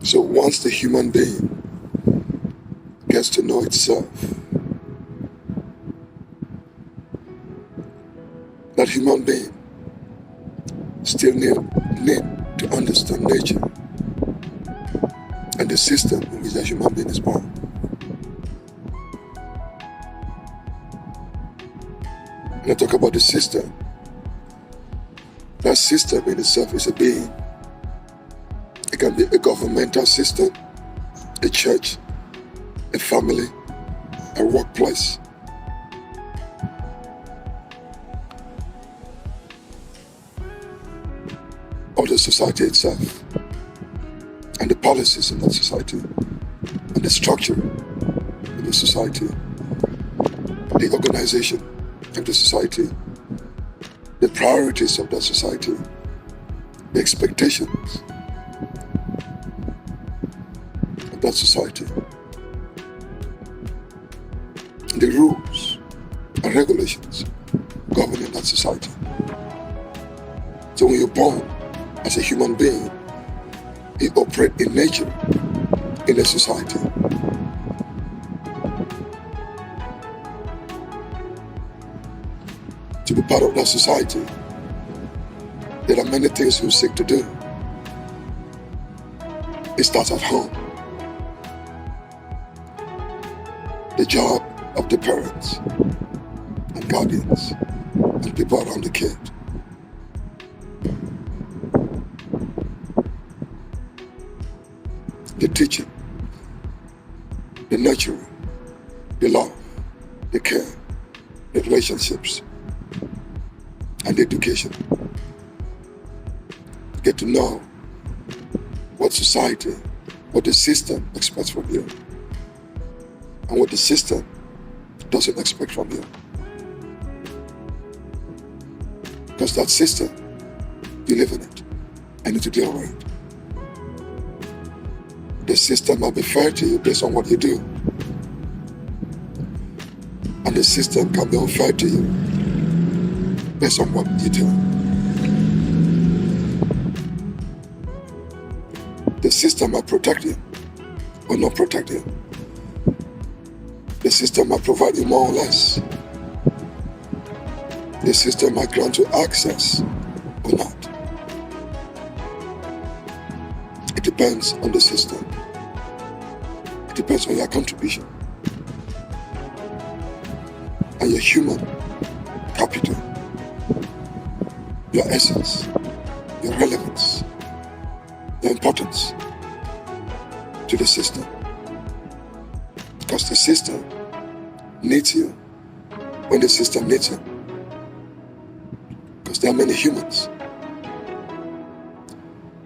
So once the human being gets to know itself, that human being still need to understand nature and the system in which a human being is born. When I talk about the system, that system in itself is a being. It can be a governmental system, a church, a family, a workplace. Or the society itself, and the policies in that society, and the structure in the society, the organization of the society, the priorities of that society, the expectations of that society, the rules and regulations governing that society. So when you're born as a human being, you operate in nature, in a society. To be part of that society, there are many things you seek to do. It starts at home. The job of the parents and guardians and people around the kid. The teaching, the nurturing, the love, the care, the relationships, and the education. Get to know what society, what the system expects from you, and what the system doesn't expect from you. Because that system, you live in it, and need to deal with it. The system might be fair to you based on what you do. And the system can be unfair to you based on what you do. The system might protect you or not protect you. The system might provide you more or less. The system might grant you access or not. It depends on the system. It depends on your contribution and your human capital, your essence, your relevance, your importance to the system. Because the system needs you when the system needs you. Because there are many humans.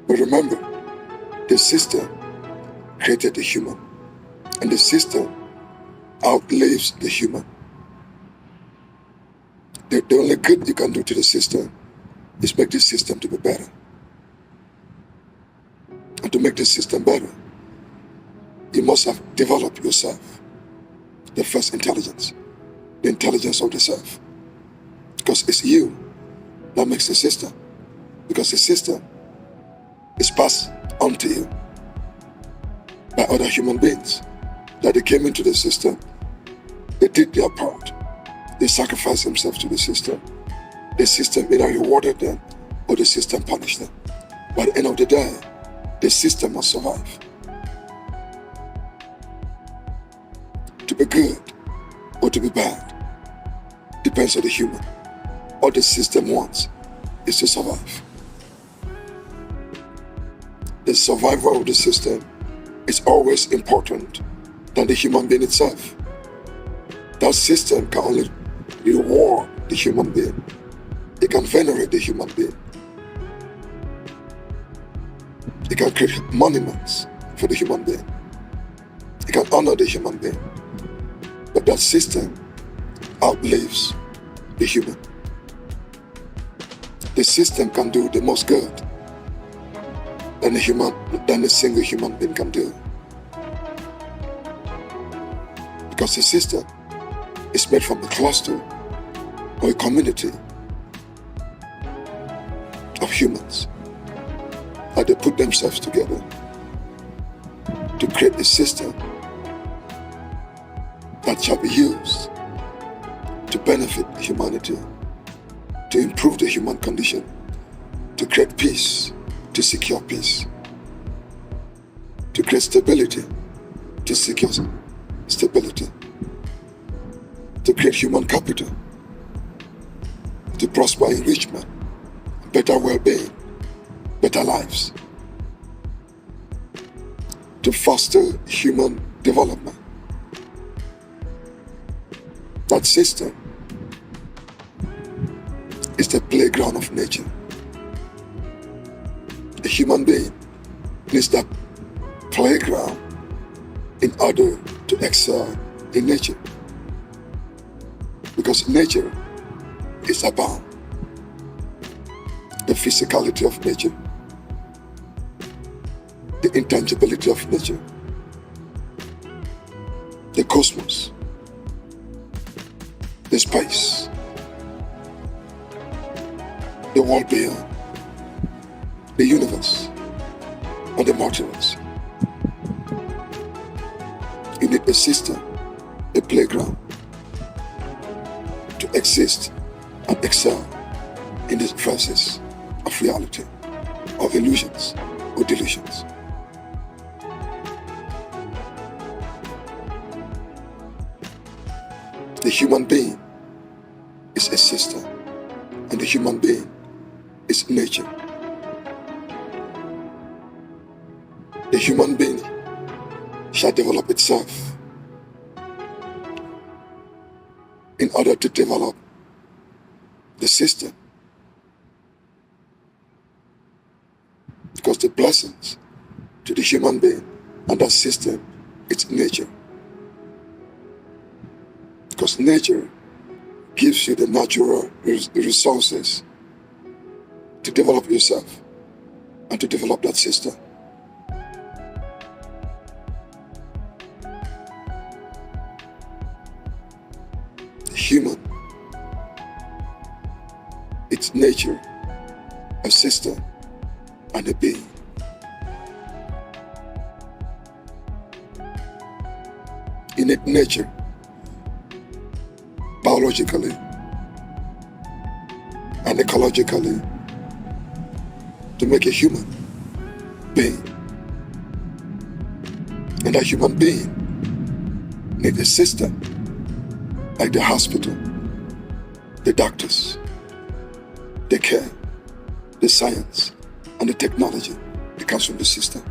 But remember, the system created the human, and the system outlives the human. The only good you can do to the system is make the system to be better. And to make the system better, you must have developed yourself, the first intelligence, the intelligence of the self. Because it's you that makes the system. Because the system is passed on to you by other human beings. That they came into the system, they did their part, they sacrificed themselves to the system. The system either rewarded them or the system punished them. By the end of the day, the system must survive. To be good or to be bad depends on the human. All the system wants is to survive. The survival of the system is always important than the human being itself. That system can only reward the human being. It can venerate the human being. It can create monuments for the human being. It can honor the human being. But that system outlives the human. The system can do the most good than a single human being can do. Because the system is made from a cluster or a community of humans. That they put themselves together to create a system that shall be used to benefit humanity, to improve the human condition, to create peace, to secure peace, to create stability, to secure stability, to create human capital, to prosper enrichment, better well-being, better lives, to foster human development. That system is the playground of nature. A human being needs that playground in order to excel in nature. Because nature is about the physicality of nature, the intangibility of nature, the cosmos, the space, the world beyond, the universe, and the multiverse. You need a system, a playground, to exist and excel in this process of reality, of illusions or delusions. The human being is a system, and the human being is nature. The human being shall develop itself in order to develop the system. Because the blessings to the human being and that system, it's nature. Because nature gives you the natural resources to develop yourself and to develop that system. Human, it's nature, a system, and a being. You need nature, biologically and ecologically, to make a human being. And that human being needs a system, like the hospital, the doctors, the care, the science, and the technology that comes from the system.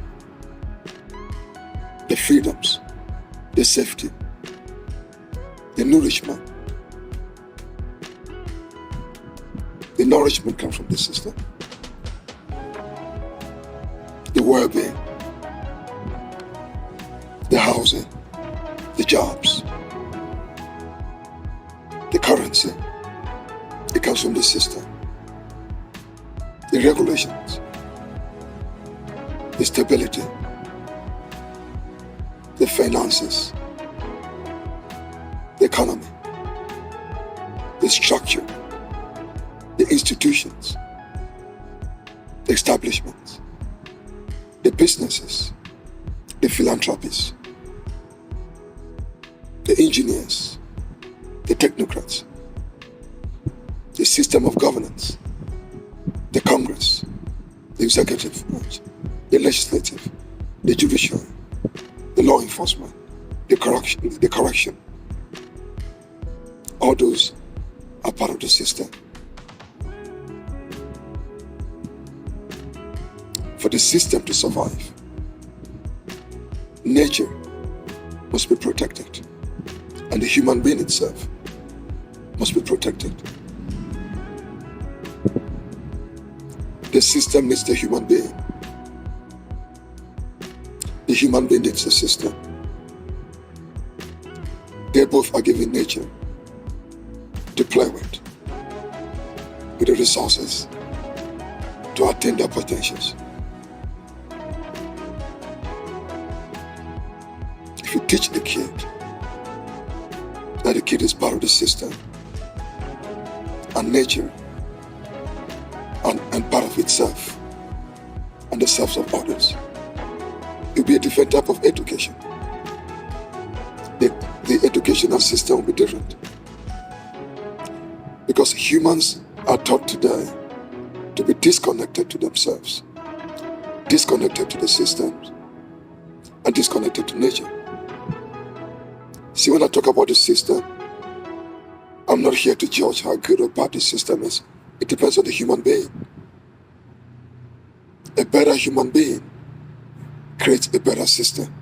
The freedoms, the safety, the nourishment. The nourishment comes from the system. The well-being, the housing, the jobs, the currency, it comes from the system. The regulations, the stability, the finances, the economy, the structure, the institutions, the establishments, the businesses, the philanthropies, the engineers, the technocrats, the system of governance, the Congress, the executive branch, the legislative, the judiciary, the law enforcement, the correction. All those are part of the system. For the system to survive, nature must be protected, and the human being itself must be protected. The system needs the human being. The human being needs the system. They both are given nature to play with the resources to attain their potentials. If you teach the kid that the kid is part of the system and nature and part of itself and the selves of others, It will be a different type of education. The educational system will be different. Because humans are taught today to be disconnected to themselves, disconnected to the systems, and disconnected to nature. See, when I talk about the system, I'm not here to judge how good or bad the system is. It depends on the human being. A better human being creates a better system.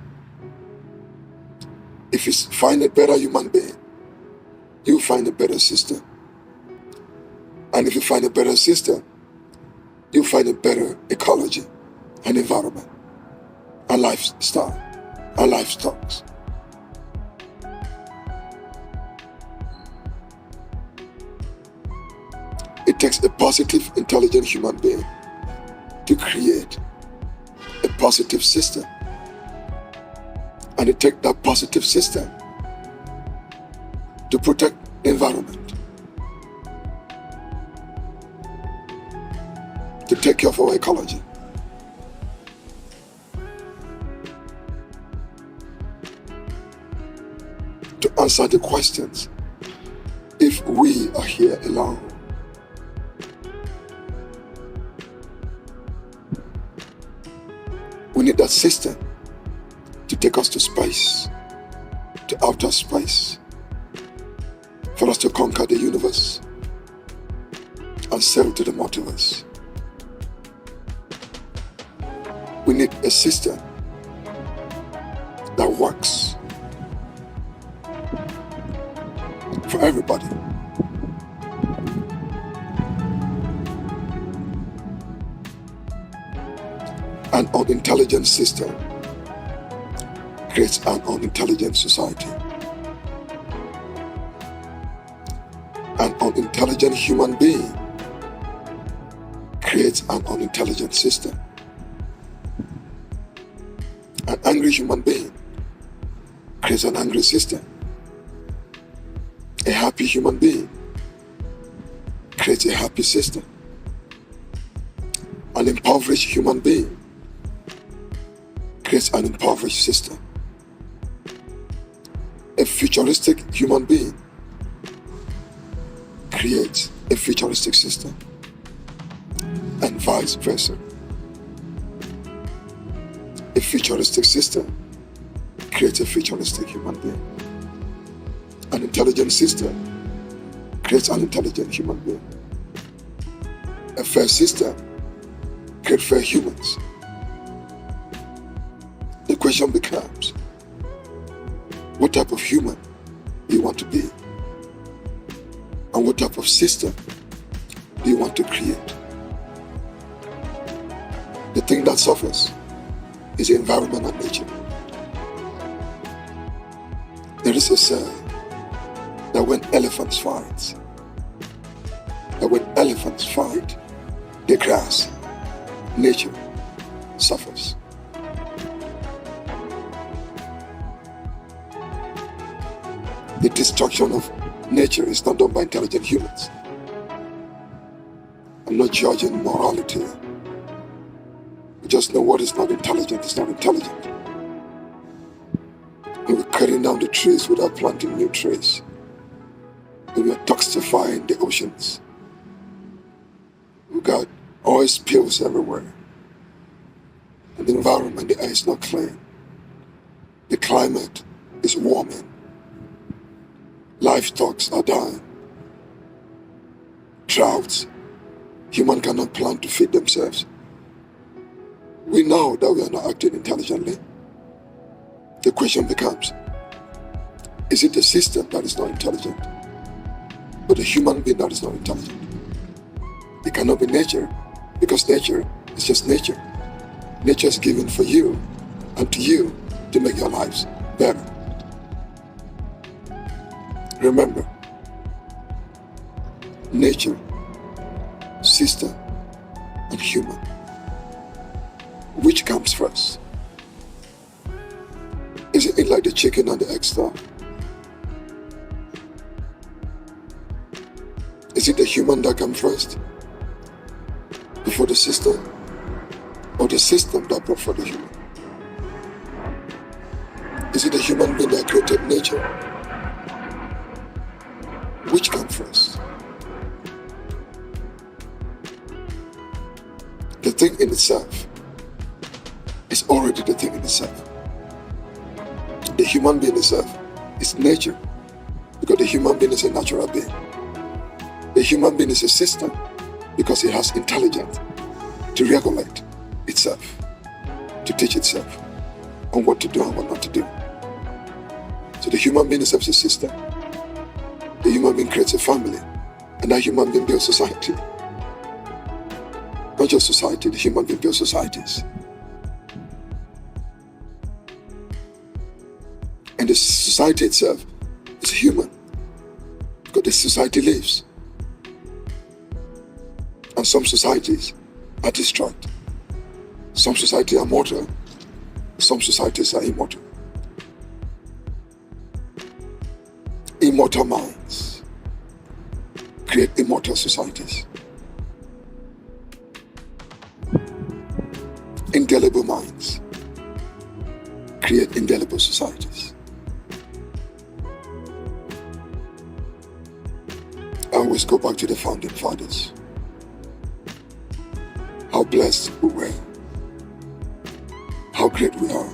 If you find a better human being, you find a better system. And if you find a better system, you find a better ecology and environment and lifestyle and lifestyles. It takes a positive, intelligent human being to create a positive system. And it takes that positive system to protect the environment, to take care of our ecology. To answer the questions, if we are here alone, we need that system to take us to space, to outer space, for us to conquer the universe and sail to the multiverse. We need a system that works for everybody. An unintelligent system creates an unintelligent society. An unintelligent human being creates an unintelligent system. An angry human being creates an angry system. A happy human being creates a happy system. An impoverished human being creates an impoverished system. A futuristic human being creates a futuristic system, and vice versa. A futuristic system creates a futuristic human being. An intelligent system creates an intelligent human being. A fair system creates fair humans. The question becomes, what type of human do you want to be? And what type of system do you want to create? The thing that suffers is the environment and nature. There is a saying that when elephants fight, the grass, nature suffers. The destruction of nature is not done by intelligent humans. I'm not judging morality. We just know what is not intelligent is not intelligent. And we're cutting down the trees without planting new trees. And we're toxifying the oceans. We got oil spills everywhere. And the environment, the air is not clean. The climate is warming. Livestock are dying. Droughts. Humans cannot plant to feed themselves. We know that we are not acting intelligently. The question becomes, is it the system that is not intelligent? Or the human being that is not intelligent? It cannot be nature, because nature is just nature. Nature is given for you and to you to make your lives better. Remember, nature, system, and human. Which comes first? Is it like the chicken and the egg stuff? Is it the human that comes first before the system? Or the system that brought for the human? Is it the human being that created nature? Which comes first? The thing in itself is already the thing in itself. The human being itself is nature, because the human being is a natural being. The human being is a system because it has intelligence to regulate itself, to teach itself on what to do and what not to do. So the human being itself is a system. The human being creates a family, and that human being builds society. Not just society, the human being builds societies. And the society itself is human, because the society lives. And some societies are destroyed. Some societies are mortal, some societies are immortal. Immortal minds create immortal societies. Indelible minds create indelible societies. I always go back to the founding fathers. How blessed we were. How great we are.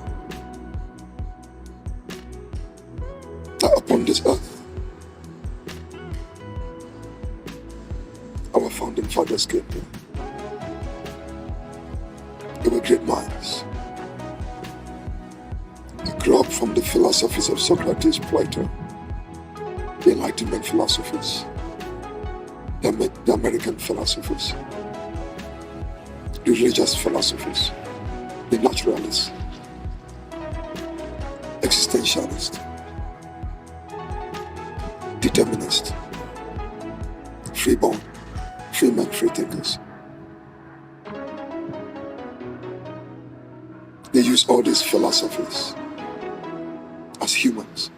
That upon this earth, our founding fathers came here. They were great minds. They grew up from the philosophies of Socrates, Plato, the Enlightenment philosophies, the American philosophies, the religious philosophies, the naturalists, existentialists, determinists, freeborn, free men, free thinkers. They use all these philosophies as humans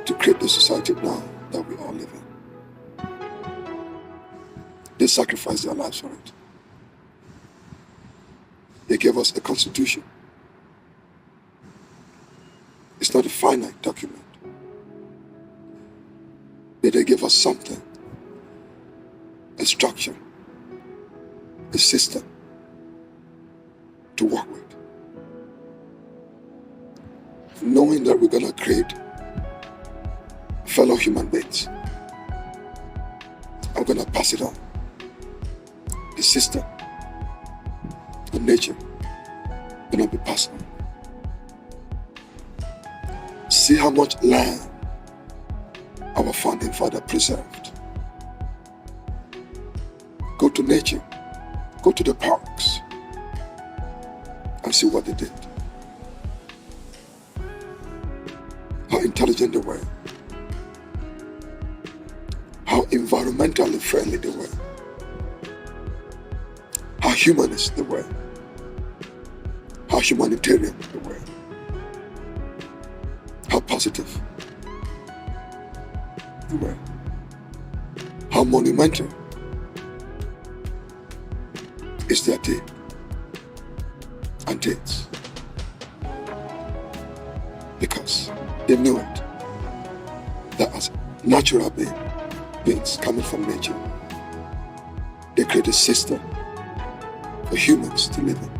to create the society now that we all live in. They sacrificed their lives for it. They gave us a constitution. It's not a finite document. But they gave us something, a structure, a system to work with. Knowing that we're going to create fellow human beings. I'm going to pass it on. The system, the nature, going to be passed on. See how much land our founding father preserved. Go to nature, go to the parks, and see what they did. How intelligent they were. How environmentally friendly they were. How humanist they were. How humanitarian they were. How positive they were. How monumental is their day and dates. Because they knew it, that as natural beings coming from nature, they create a system for humans to live in.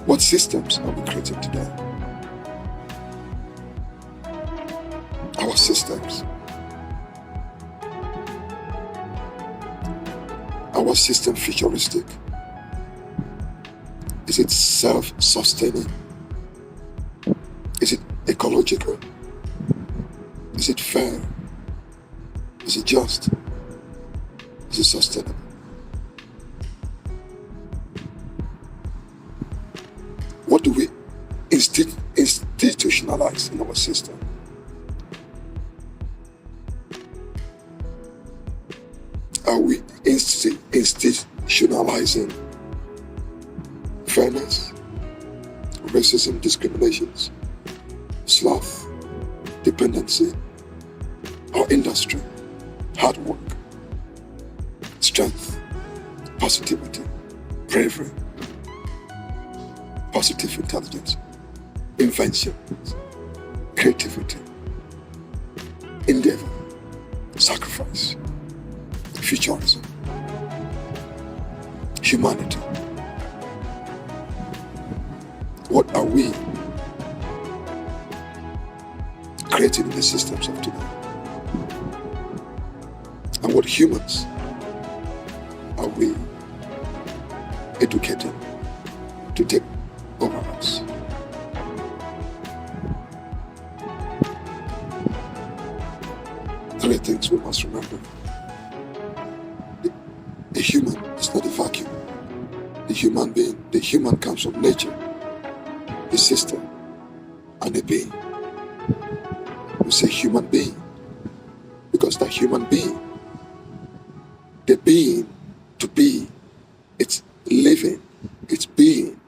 What systems are we creating today? Our systems. Our system futuristic. Is it self-sustaining? Is it ecological? Is it fair? Is it just? Is it sustainable? What do we institutionalize in our system? Are we institutionalizing fairness, racism, discriminations, sloth, dependency, or industry, hard work, strength, positivity, bravery, positive intelligence, invention, creativity, endeavor, sacrifice, futurism, humanity. What are we creating in the systems of today? And what humans are we educating to take over us? Three things we must remember. The human is not a vacuum. The human being, the human comes from nature, the system, and the being. We say human being because that human being, the being, to be, it's living, it's being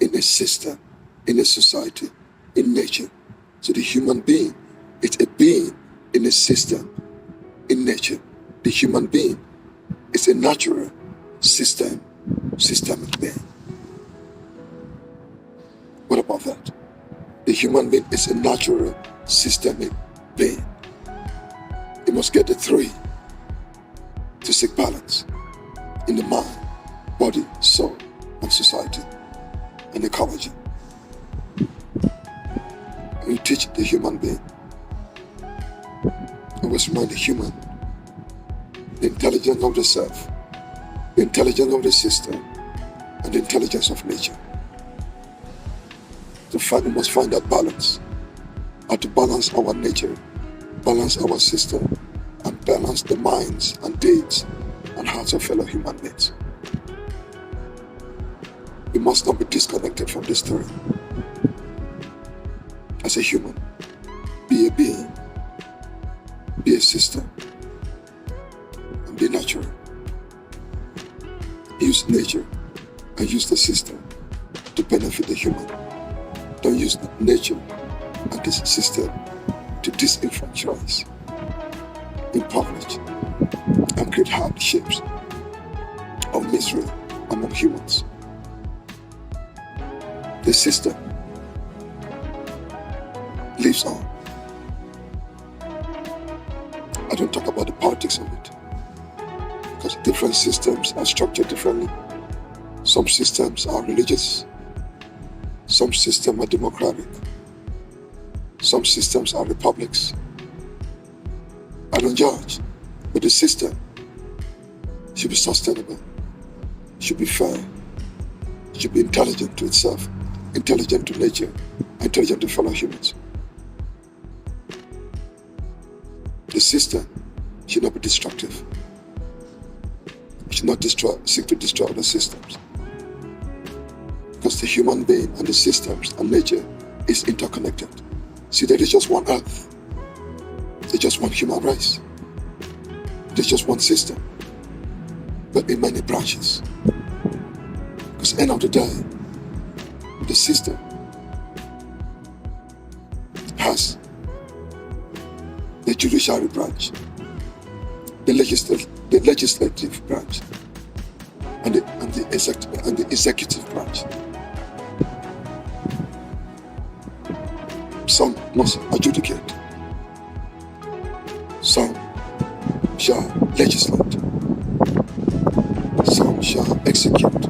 in a system, in a society, in nature. So the human being, it's a being in a system, in nature. The human being is a natural system, systemic being. What about that? The human being is a natural systemic being. You must get the three to seek balance in the mind, body, soul, and society, and ecology. We teach the human being. Always remind the human, the intelligence of the self, the intelligence of the system, and the intelligence of nature. We must find that balance. How to balance our nature, balance our system, and balance the minds and deeds and hearts of fellow human beings. We must not be disconnected from this story. As a human, be a being, be a system, and be natural. Use nature and use the system to benefit the human. Don't use nature and this system to disenfranchise, impoverish, and create hardships or misery among humans. The system lives on. I don't talk about the politics of it, because different systems are structured differently. Some systems are religious, some systems are democratic, some systems are republics. I don't judge, but the system should be sustainable, should be fair, should be intelligent to itself, intelligent to nature, intelligent to fellow humans. The system should not be destructive. It should not seek to destroy other systems. Because the human being and the systems and nature is interconnected. See, there is just one earth. There's just one human race. There's just one system, but in many branches. Because at the end of the day, the system has the judiciary branch, the legislative branch, and the executive branch. Some must adjudicate, some shall legislate, some shall execute,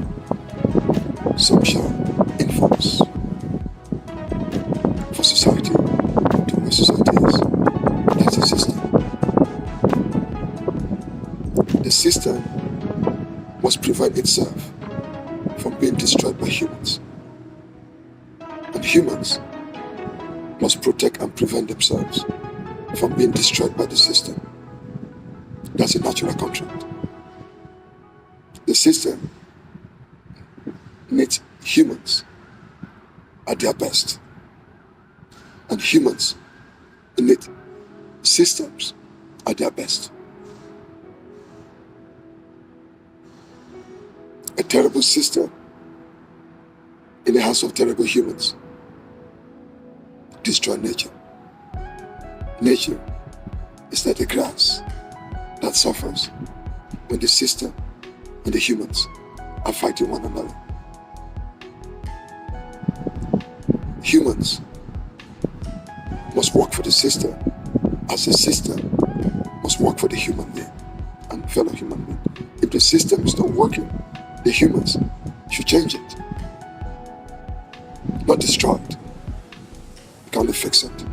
some shall enforce. For society, to where society is, that's the system. The system must prevent itself from being destroyed by humans. And humans must protect and prevent themselves from being destroyed by the system. That's a natural contract. The system needs humans at their best, and humans need systems at their best. A terrible system in the hands of terrible humans destroy nature. Nature is like the grass that suffers when the system and the humans are fighting one another. Humans must work for the system as the system must work for the human being and fellow human being. If the system is not working, the humans should change it, not destroy it. You can't fix it.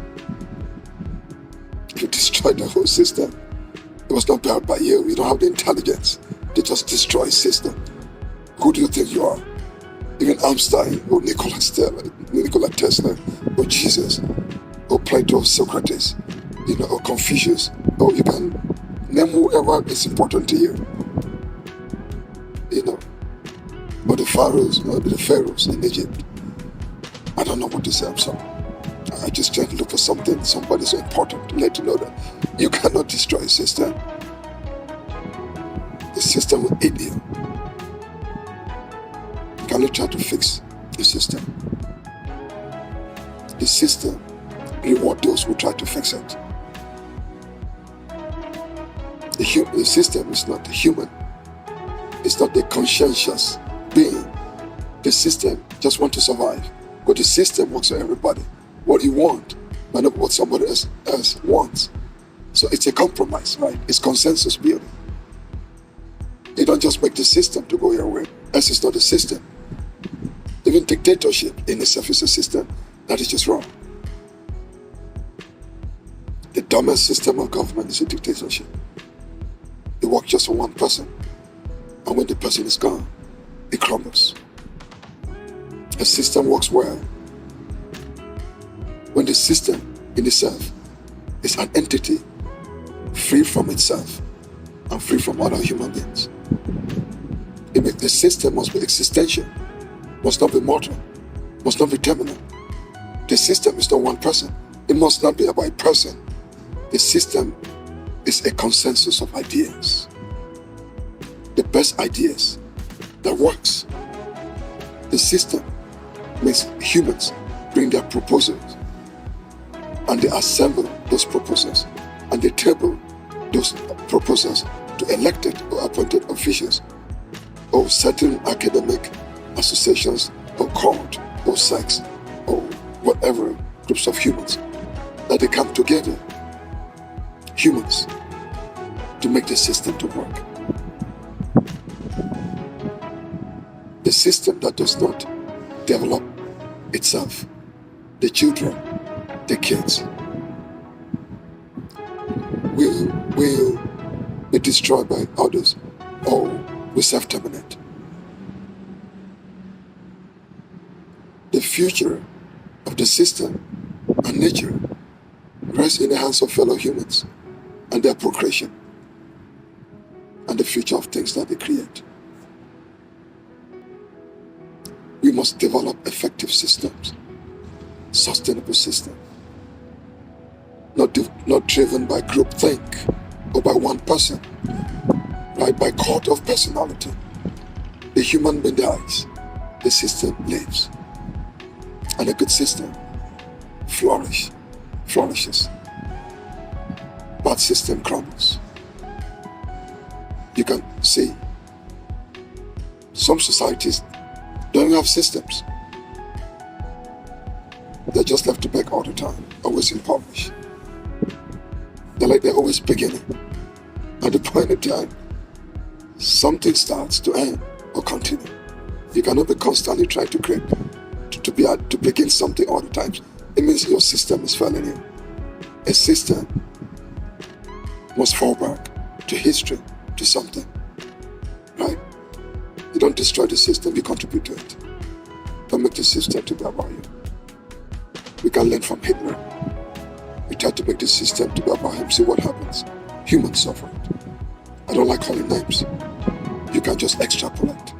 If you destroy the whole system, it was not built by you. You don't have the intelligence to just destroy a system. Who do you think you are? Even Einstein, or Nikola Tesla, or Jesus, or Plato, Socrates, or Confucius, or you can name whoever is important to you. Or the pharaohs in Egypt. I don't know what to say, I'm sorry. I just try to look for somebody so important to let you know that you cannot destroy a system. The system will eat you. You cannot try to fix the system. The system reward those who try to fix it. The system is not the human. It's not the conscientious being. The system just wants to survive. But the system works for everybody. What you want might not be what somebody else wants. So it's a compromise, right? It's consensus building. You don't just make the system to go your way, else it's not a system. Even dictatorship in itself is a system. That is just wrong. The dumbest system of government is a dictatorship. It works just for one person. And when the person is gone, it crumbles. A system works well when the system in itself is an entity free from itself and free from other human beings. The system must be existential, must not be mortal, must not be terminal. The system is not one person. It must not be about a person. The system is a consensus of ideas. The best ideas that works. The system makes humans bring their proposals and they assemble those proposals and they table those proposals to elected or appointed officials or certain academic associations or court or sects or whatever groups of humans that they come together, humans, to make the system to work. The system that does not develop itself, the children, the kids, will be destroyed by others or will self-terminate. The future of the system and nature rests in the hands of fellow humans and their procreation and the future of things that they create. We must develop effective systems, sustainable systems, not driven by groupthink or by one person, right? By cult of personality. The human being dies, the system lives, and a good system flourishes. Bad system crumbles. You can see some societies don't have systems. They're just left to beg all the time, always impoverished. They're like they're always beginning. At the point in time, something starts to end or continue. You cannot be constantly trying to create, to begin something all the time. It means your system is failing you. A system must fall back to history, to something, right? You don't destroy the system, you contribute to it. Don't make the system to be about you. We can learn from Hitler. We try to make the system to be about him. See what happens. Humans suffer it. I don't like calling names. You can just extrapolate.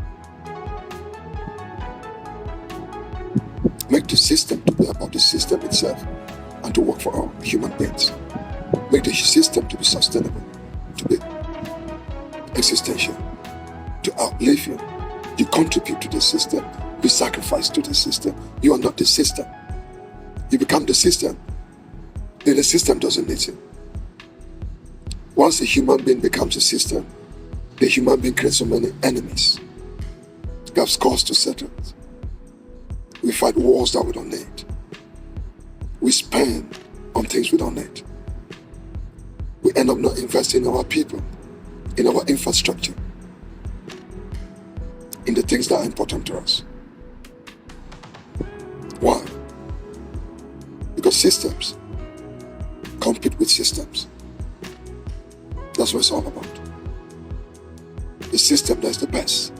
Make the system to be about the system itself and to work for all human beings. Make the system to be sustainable, to be existential, to outlive you. You contribute to the system. You sacrifice to the system. You are not the system. You become the system. Then the system doesn't need you. Once a human being becomes a system, the human being creates so many enemies. We have scores to settle. We fight wars that we don't need. We spend on things we don't need. We end up not investing in our people, in our infrastructure, in the things that are important to us. Why? Because systems compete with systems. That's what it's all about. The system that's the best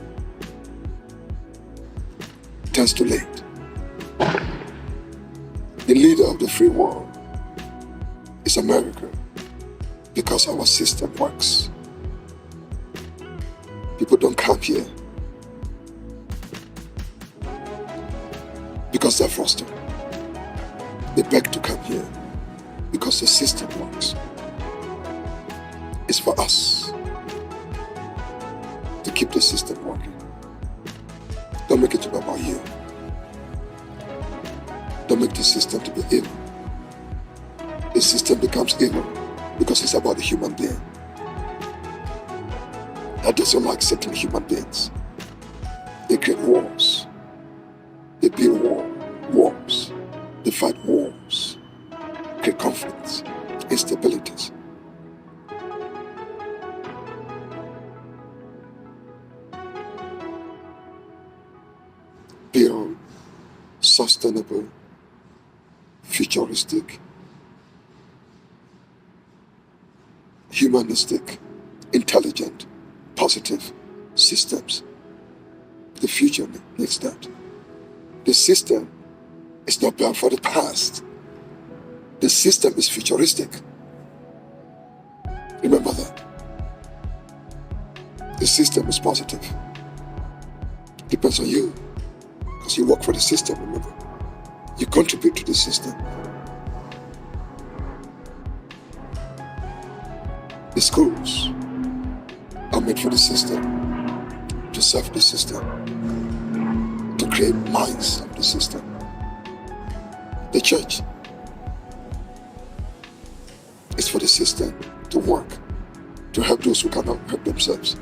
tends to lead. The leader of the free world is America because our system works. People don't come here because they're forced to. They beg to come here because the system works. It's for us to keep the system working. Don't make it about you. Don't make the system to be evil. The system becomes evil because it's about a human being that doesn't like certain human beings. They create wars. They build wars. They fight wars. Create conflicts, instabilities. Build sustainable, futuristic, humanistic, intelligent, positive systems. The future needs that. The system is not built for the past. The system is futuristic. Remember that. The system is positive. Depends on you. Because you work for the system, remember. You contribute to the system. The schools are made for the system, to serve the system, to create minds of the system. The church is for the system to work, to help those who cannot help themselves,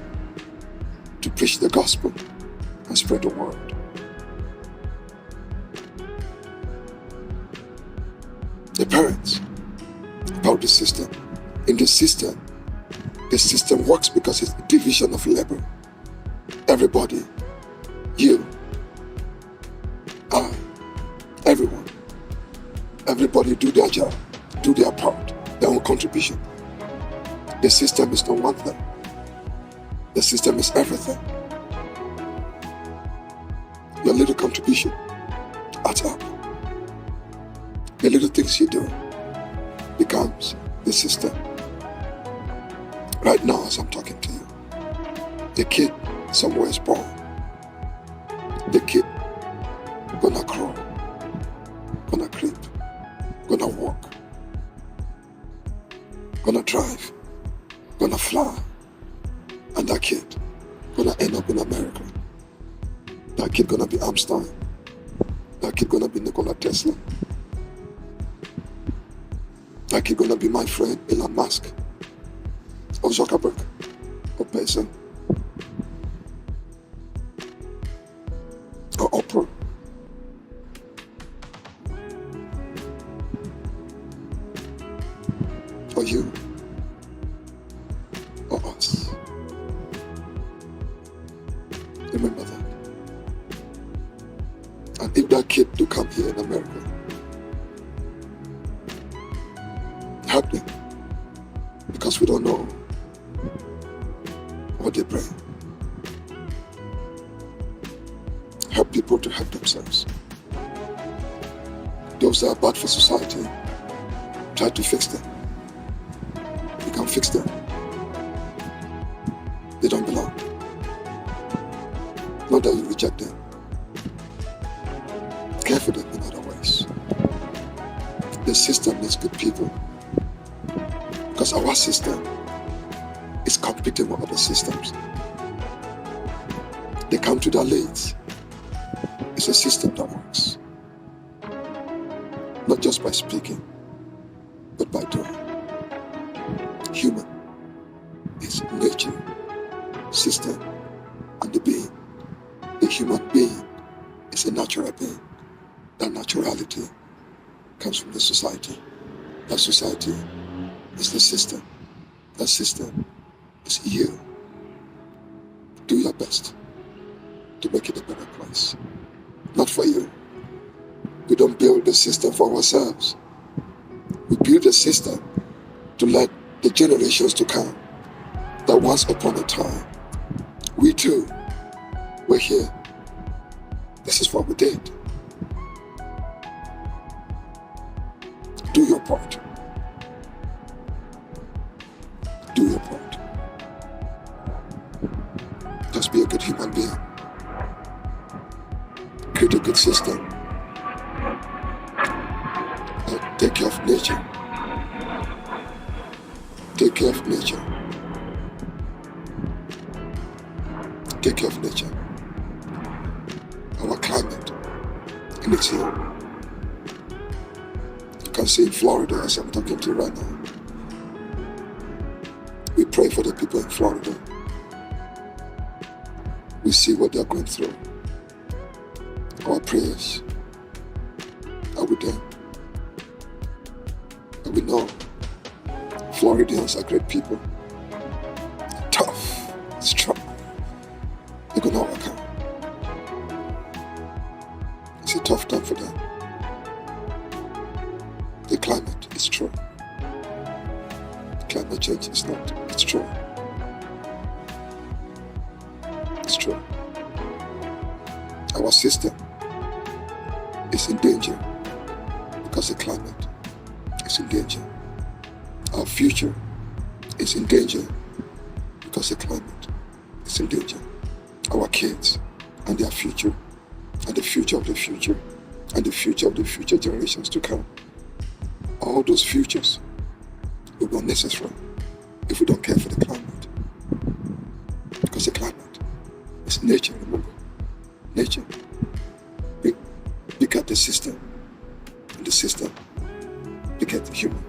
to preach the gospel and spread the word. The parents about the system. In the system works because it's a division of labor. Everybody, you, I, everyone, everybody do their job, do their part, their own contribution. The system is not one thing. The system is everything. Your little contribution adds up. The little things you do becomes the system. Right now, as I'm talking to you, the kid somewhere is born. The kid gonna crawl, gonna creep, gonna walk, gonna drive, gonna fly, and that kid gonna end up in America. That kid gonna be Einstein. That kid gonna be Nikola Tesla. That kid gonna be my friend Elon Musk, or Zuckerberg, or Bezos, or Oprah. Or you, or us. Remember that. And if that kid do come here in America, help them, because we don't know what they bring. Help people to help themselves. Those that are bad for society, try to fix them. You can't fix them. They don't belong. Not that you reject them. Care for them in other ways. The system needs good people. Because our system is competing with other systems. They come to their leads. It's a system that works. Not just by speaking, but by doing. Human is nature, system, and the being. The human being is a natural being. That naturality comes from the society. That society is the system. That system is you. Do your best to make it a better place. Not for you. We don't build the system for ourselves. We build the system to let the generations to come that once upon a time, we too were here. This is what we did. Do your part. Do your part. Just be a good human being. Create a good system. Take care of nature. Take care of nature. Take care of nature. Our climate in its here. You can see in Florida as I'm talking to you right now. We pray for the people in Florida. We see what they're going through. Our prayers are with them. And we know Floridians are great people. Tough, strong. They're going to overcome. It's a tough time for them. The climate is true. Climate change is not. It's true. It's true. Our system is in danger because the climate is in danger. Our future is in danger because the climate is in danger. Our kids and their future and the future of the future and the future of the future generations to come. All those futures will be unnecessary if we don't care for the climate. Because the climate is nature, remember? Nature. We got the system, and the system, we get the human.